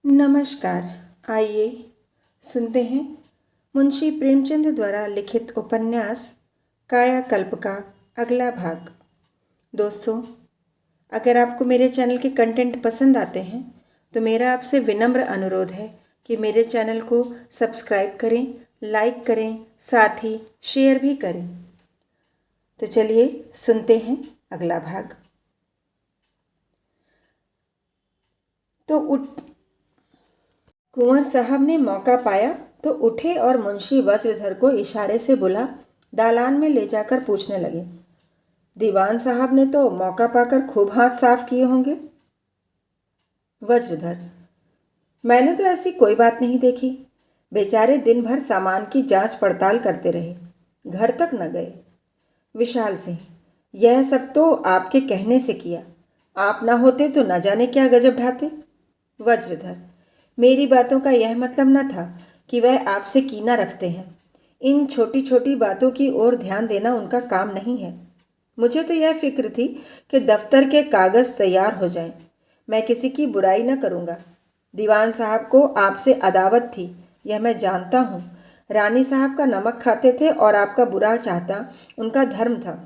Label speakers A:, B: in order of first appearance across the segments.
A: नमस्कार। आइए सुनते हैं मुंशी प्रेमचंद द्वारा लिखित उपन्यास कायाकल्प का अगला भाग। दोस्तों, अगर आपको मेरे चैनल के कंटेंट पसंद आते हैं तो मेरा आपसे विनम्र अनुरोध है कि मेरे चैनल को सब्सक्राइब करें, लाइक करें, साथ ही शेयर भी करें। तो चलिए सुनते हैं अगला भाग। तो कुंवर साहब ने मौका पाया तो उठे और मुंशी वज्रधर को इशारे से बुला दालान में ले जाकर पूछने लगे, दीवान साहब ने तो मौका पाकर खूब हाथ साफ किए होंगे। वज्रधर, मैंने तो ऐसी कोई बात नहीं देखी। बेचारे दिन भर सामान की जांच पड़ताल करते रहे, घर तक न गए। विशाल सिंह, यह सब तो आपके कहने से किया, आप ना होते तो न जाने क्या गजब ढाते। वज्रधर, मेरी बातों का यह मतलब न था कि वह आपसे कीना रखते हैं। इन छोटी छोटी बातों की ओर ध्यान देना उनका काम नहीं है। मुझे तो यह फिक्र थी कि दफ्तर के कागज़ तैयार हो जाएं। मैं किसी की बुराई न करूँगा। दीवान साहब को आपसे अदावत थी, यह मैं जानता हूँ। रानी साहब का नमक खाते थे और आपका बुरा चाहता उनका धर्म था,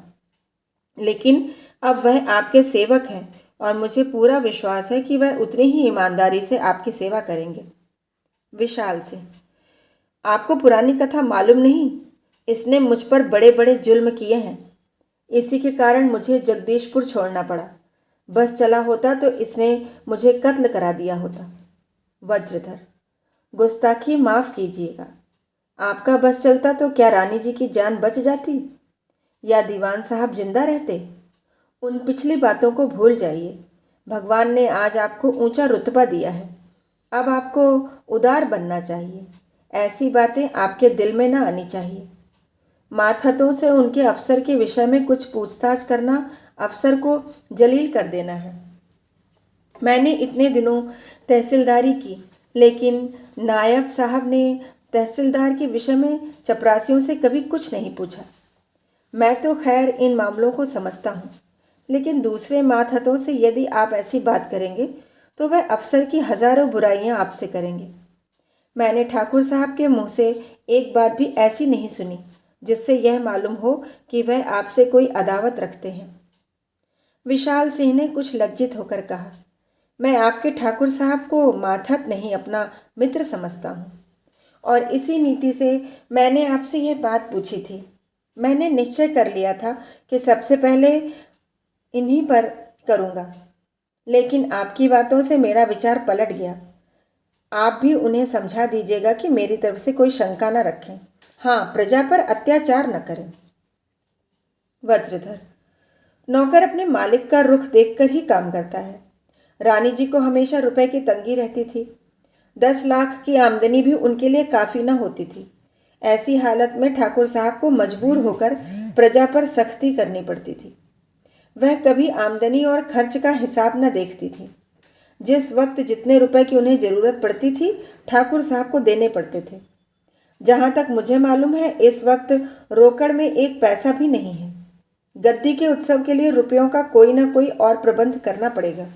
A: लेकिन अब वह आपके सेवक हैं और मुझे पूरा विश्वास है कि वह उतनी ही ईमानदारी से आपकी सेवा करेंगे। विशाल से, आपको पुरानी कथा मालूम नहीं? इसने मुझ पर बड़े बड़े जुल्म किए हैं। इसी के कारण मुझे जगदीशपुर छोड़ना पड़ा। बस चला होता तो इसने मुझे कत्ल करा दिया होता। वज्रधर, गुस्ताखी माफ़ कीजिएगा। आपका बस चलता तो क्या रानी जी की जान बच जाती या दीवान साहब जिंदा रहते? उन पिछली बातों को भूल जाइए। भगवान ने आज आपको ऊंचा रुतबा दिया है। अब आपको उदार बनना चाहिए। ऐसी बातें आपके दिल में ना आनी चाहिए। मातहतों से उनके अफसर के विषय में कुछ पूछताछ करना अफसर को जलील कर देना है। मैंने इतने दिनों तहसीलदारी की, लेकिन नायब साहब ने तहसीलदार के विषय में चपरासियों से कभी कुछ नहीं पूछा। मैं तो खैर इन मामलों को समझता हूँ, लेकिन दूसरे मातहतों से यदि आप ऐसी बात करेंगे तो वह अफसर की हजारों बुराइयां आपसे करेंगे। मैंने ठाकुर साहब के मुंह से एक बात भी ऐसी नहीं सुनी जिससे यह मालूम हो कि वह आपसे कोई अदावत रखते हैं। विशाल सिंह ने कुछ लज्जित होकर कहा, मैं आपके ठाकुर साहब को मातहत नहीं, अपना मित्र समझता हूँ, और इसी नीति से मैंने आपसे यह बात पूछी थी। मैंने निश्चय कर लिया था कि सबसे पहले इन्हीं पर करूँगा, लेकिन आपकी बातों से मेरा विचार पलट गया। आप भी उन्हें समझा दीजिएगा कि मेरी तरफ से कोई शंका न रखें। हाँ, प्रजा पर अत्याचार न करें। वज्रधर, नौकर अपने मालिक का रुख देखकर ही काम करता है। रानी जी को हमेशा रुपए की तंगी रहती थी। 10 लाख की आमदनी भी उनके लिए काफ़ी न होती थी। ऐसी हालत में ठाकुर साहब को मजबूर होकर प्रजा पर सख्ती करनी पड़ती थी। वह कभी आमदनी और खर्च का हिसाब न देखती थी। जिस वक्त जितने रुपए की उन्हें ज़रूरत पड़ती थी, ठाकुर साहब को देने पड़ते थे। जहाँ तक मुझे मालूम है, इस वक्त रोकड़ में एक पैसा भी नहीं है। गद्दी के उत्सव के लिए रुपयों का कोई ना कोई और प्रबंध करना पड़ेगा।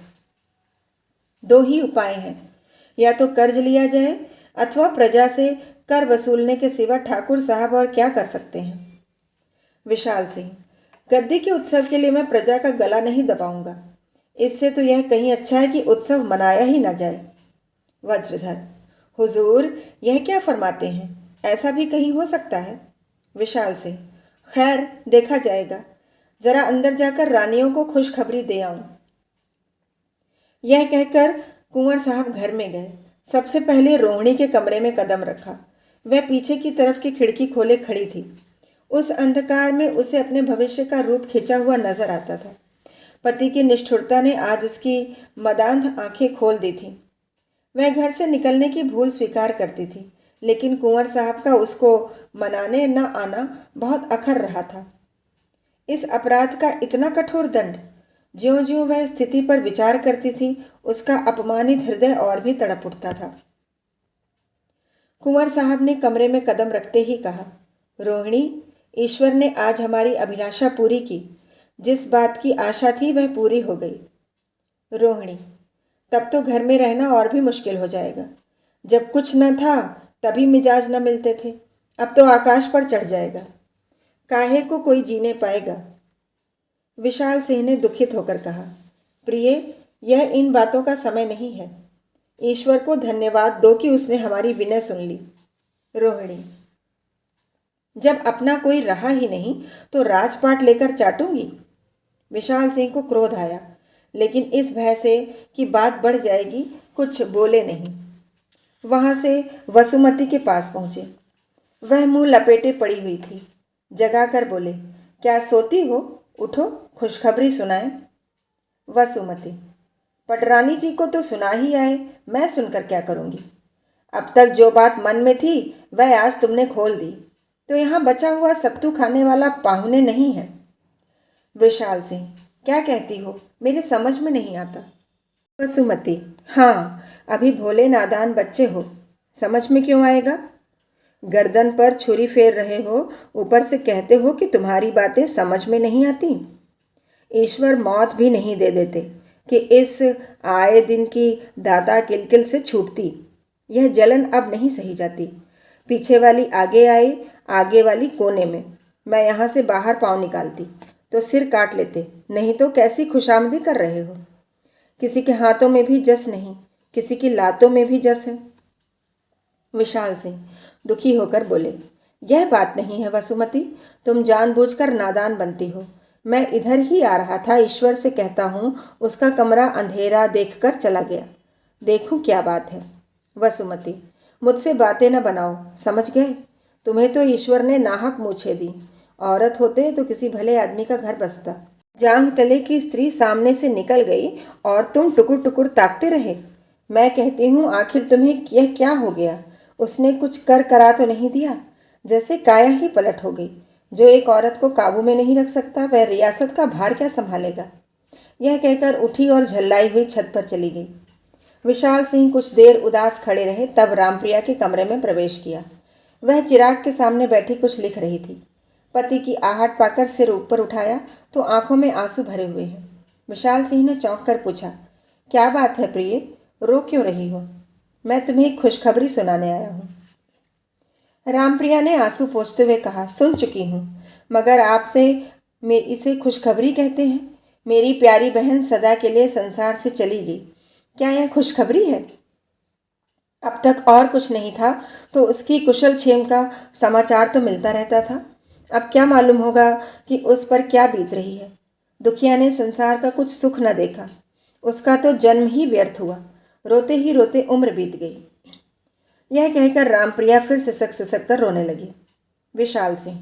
A: 2 ही उपाय हैं, या तो कर्ज लिया जाए अथवा प्रजा से कर वसूलने के सिवा ठाकुर साहब और क्या कर सकते हैं। विशाल सिंह, गद्दी के उत्सव के लिए मैं प्रजा का गला नहीं दबाऊंगा। इससे तो यह कहीं अच्छा है कि उत्सव मनाया ही न जाए। वज्रधर, हुजूर यह क्या फरमाते हैं? ऐसा भी कहीं हो सकता है? विशाल सिंह, खैर देखा जाएगा। जरा अंदर जाकर रानियों को खुशखबरी दे आऊं। यह कहकर कुंवर साहब घर में गए। सबसे पहले रोहिणी के कमरे में कदम रखा। वह पीछे की तरफ की खिड़की खोले खड़ी थी। उस अंधकार में उसे अपने भविष्य का रूप खिंचा हुआ नजर आता था। पति की निष्ठुरता ने आज उसकी मदांध आंखें खोल दी थीं। वह घर से निकलने की भूल स्वीकार करती थी, लेकिन कुंवर साहब का उसको मनाने न आना बहुत अखर रहा था। इस अपराध का इतना कठोर दंड! ज्यों ज्यों वह स्थिति पर विचार करती थी, उसका अपमानित हृदय और भी तड़प उठता था। कुंवर साहब ने कमरे में कदम रखते ही कहा, रोहिणी, ईश्वर ने आज हमारी अभिलाषा पूरी की। जिस बात की आशा थी वह पूरी हो गई। रोहिणी, तब तो घर में रहना और भी मुश्किल हो जाएगा। जब कुछ न था तभी मिजाज न मिलते थे, अब तो आकाश पर चढ़ जाएगा। काहे को कोई जीने पाएगा। विशाल सिंह ने दुखित होकर कहा, प्रिय, यह इन बातों का समय नहीं है। ईश्वर को धन्यवाद दो कि उसने हमारी विनय सुन ली। रोहिणी, जब अपना कोई रहा ही नहीं तो राजपाट लेकर चाटूंगी। विशाल सिंह को क्रोध आया, लेकिन इस भय से कि बात बढ़ जाएगी कुछ बोले नहीं। वहां से वसुमती के पास पहुंचे। वह मुंह लपेटे पड़ी हुई थी। जगा कर बोले, क्या सोती हो? उठो, खुशखबरी सुनाएं। वसुमती, पटरानी जी को तो सुना ही आए, मैं सुनकर क्या करूंगी। अब तक जो बात मन में थी वह आज तुमने खोल दी, तो यहाँ बचा हुआ सत्तू खाने वाला पाहुने नहीं है। विशाल सिंह, क्या कहती हो? मेरे समझ में नहीं आता। वसुमती, हाँ, अभी भोले नादान बच्चे हो, समझ में क्यों आएगा। गर्दन पर छुरी फेर रहे हो, ऊपर से कहते हो कि तुम्हारी बातें समझ में नहीं आती। ईश्वर मौत भी नहीं दे देते कि इस आए दिन की दाता किलकिल से छूटती। यह जलन अब नहीं सही जाती। पीछे वाली आगे आए, आगे वाली कोने में। मैं यहाँ से बाहर पाँव निकालती तो सिर काट लेते, नहीं तो कैसी खुशामदी कर रहे हो। किसी के हाथों में भी जस नहीं, किसी की लातों में भी जस है। विशाल सिंह दुखी होकर बोले, यह बात नहीं है वसुमती, तुम जानबूझकर नादान बनती हो। मैं इधर ही आ रहा था, ईश्वर से कहता हूँ उसका कमरा अंधेरा देखकर चला गया। देखूं क्या बात है। वसुमती, मुझसे बातें न बनाओ, समझ गए। तुम्हें तो ईश्वर ने नाहक मूछें दी। औरत होते तो किसी भले आदमी का घर बसता। जांघ तले की स्त्री सामने से निकल गई और तुम टुकुर टुकुर ताकते रहे। मैं कहती हूँ आखिर तुम्हें यह क्या हो गया। उसने कुछ कर करा तो नहीं दिया, जैसे काया ही पलट हो गई। जो एक औरत को काबू में नहीं रख सकता वह रियासत का भार क्या संभालेगा। यह कहकर उठी और झल्लाई हुई छत पर चली गई। विशाल सिंह कुछ देर उदास खड़े रहे, तब रामप्रिया के कमरे में प्रवेश किया। वह चिराग के सामने बैठी कुछ लिख रही थी। पति की आहट पाकर सिर ऊपर उठाया तो आंखों में आंसू भरे हुए हैं। विशाल सिंह ने चौंक कर पूछा, क्या बात है प्रिय, रो क्यों रही हो? मैं तुम्हें एक खुशखबरी सुनाने आया हूँ। रामप्रिया ने आंसू पोंछते हुए कहा, सुन चुकी हूँ, मगर आपसे इसे खुशखबरी कहते हैं। मेरी प्यारी बहन सदा के लिए संसार से चली गई। क्या यह खुशखबरी है? अब तक और कुछ नहीं था तो उसकी कुशल क्षेम का समाचार तो मिलता रहता था। अब क्या मालूम होगा कि उस पर क्या बीत रही है। दुखिया ने संसार का कुछ सुख न देखा, उसका तो जन्म ही व्यर्थ हुआ। रोते ही रोते उम्र बीत गई। यह कहकर रामप्रिया फिर सिसक सिसक कर रोने लगी। विशाल सिंह,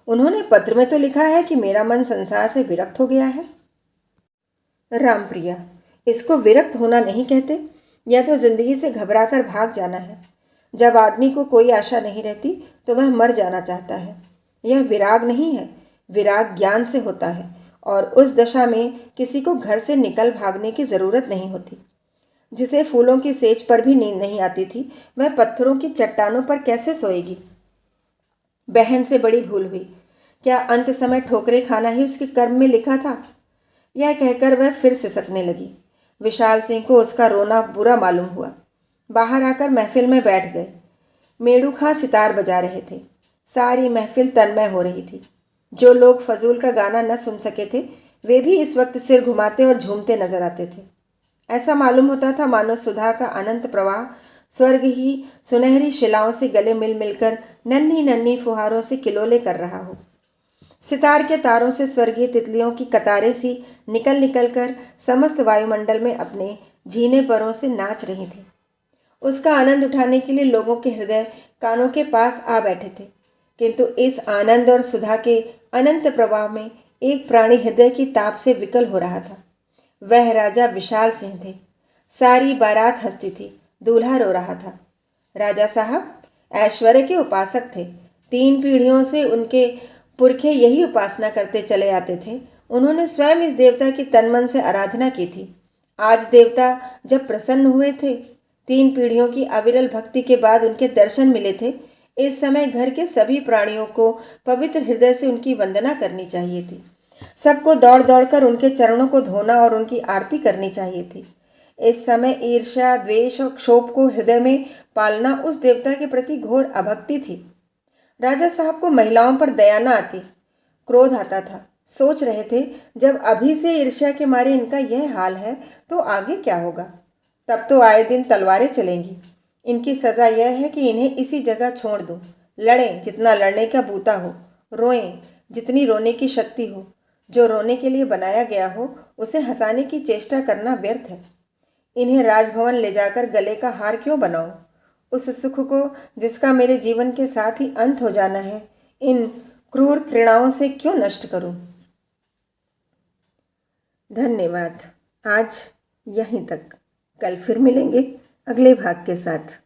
A: उन्होंने पत्र में तो लिखा है कि मेरा मन संसार से विरक्त हो गया है। रामप्रिया, इसको विरक्त होना नहीं कहते, यह तो जिंदगी से घबराकर भाग जाना है। जब आदमी को कोई आशा नहीं रहती तो वह मर जाना चाहता है। यह विराग नहीं है, विराग ज्ञान से होता है, और उस दशा में किसी को घर से निकल भागने की ज़रूरत नहीं होती। जिसे फूलों की सेज पर भी नींद नहीं आती थी, वह पत्थरों की चट्टानों पर कैसे सोएगी। बहन से बड़ी भूल हुई। क्या अंत समय ठोकरे खाना ही उसके कर्म में लिखा था? यह कहकर वह फिर सिसकने लगी। विशाल सिंह को उसका रोना बुरा मालूम हुआ। बाहर आकर महफिल में बैठ गए। मेड़ू खां सितार बजा रहे थे। सारी महफिल तन्मय हो रही थी। जो लोग फजूल का गाना न सुन सके थे वे भी इस वक्त सिर घुमाते और झूमते नजर आते थे। ऐसा मालूम होता था मानो सुधा का अनंत प्रवाह स्वर्ग ही सुनहरी शिलाओं से गले मिल मिलकर नन्ही नन्ही फुहारों से किलोले कर रहा हो। सितार के तारों से स्वर्गीय तितलियों की कतारें सी निकल निकल कर समस्त वायुमंडल में अपने झीने परों से नाच रही थी। उसका आनंद उठाने के लिए लोगों के हृदय कानों के पास आ बैठे थे, किंतु इस आनंद और सुधा के अनंत प्रवाह में एक प्राणी हृदय की ताप से विकल हो रहा था। वह राजा विशाल सिंह थे। सारी बारात हंसती थी, दूल्हा रो रहा था। राजा साहब ऐश्वर्य के उपासक थे। 3 पीढ़ियों से उनके पुरखे यही उपासना करते चले आते थे। उन्होंने स्वयं इस देवता की तन मन से आराधना की थी। आज देवता जब प्रसन्न हुए थे, 3 पीढ़ियों की अविरल भक्ति के बाद उनके दर्शन मिले थे। इस समय घर के सभी प्राणियों को पवित्र हृदय से उनकी वंदना करनी चाहिए थी। सबको दौड़ दौड़ कर उनके चरणों को धोना और उनकी आरती करनी चाहिए थी। इस समय ईर्ष्या, द्वेष और क्षोभ को हृदय में पालना उस देवता के प्रति घोर अभक्ति थी। राजा साहब को महिलाओं पर दया न आती, क्रोध आता था। सोच रहे थे, जब अभी से ईर्ष्या के मारे इनका यह हाल है तो आगे क्या होगा। तब तो आए दिन तलवारें चलेंगी। इनकी सज़ा यह है कि इन्हें इसी जगह छोड़ दूं। लड़ें जितना लड़ने का बूता हो, रोएं जितनी रोने की शक्ति हो। जो रोने के लिए बनाया गया हो उसे हंसाने की चेष्टा करना व्यर्थ है। इन्हें राजभवन ले जाकर गले का हार क्यों बनाऊं? उस सुख को जिसका मेरे जीवन के साथ ही अंत हो जाना है, इन क्रूर घृणाओं से क्यों नष्ट करूं? धन्यवाद। आज यहीं तक। कल फिर मिलेंगे अगले भाग के साथ।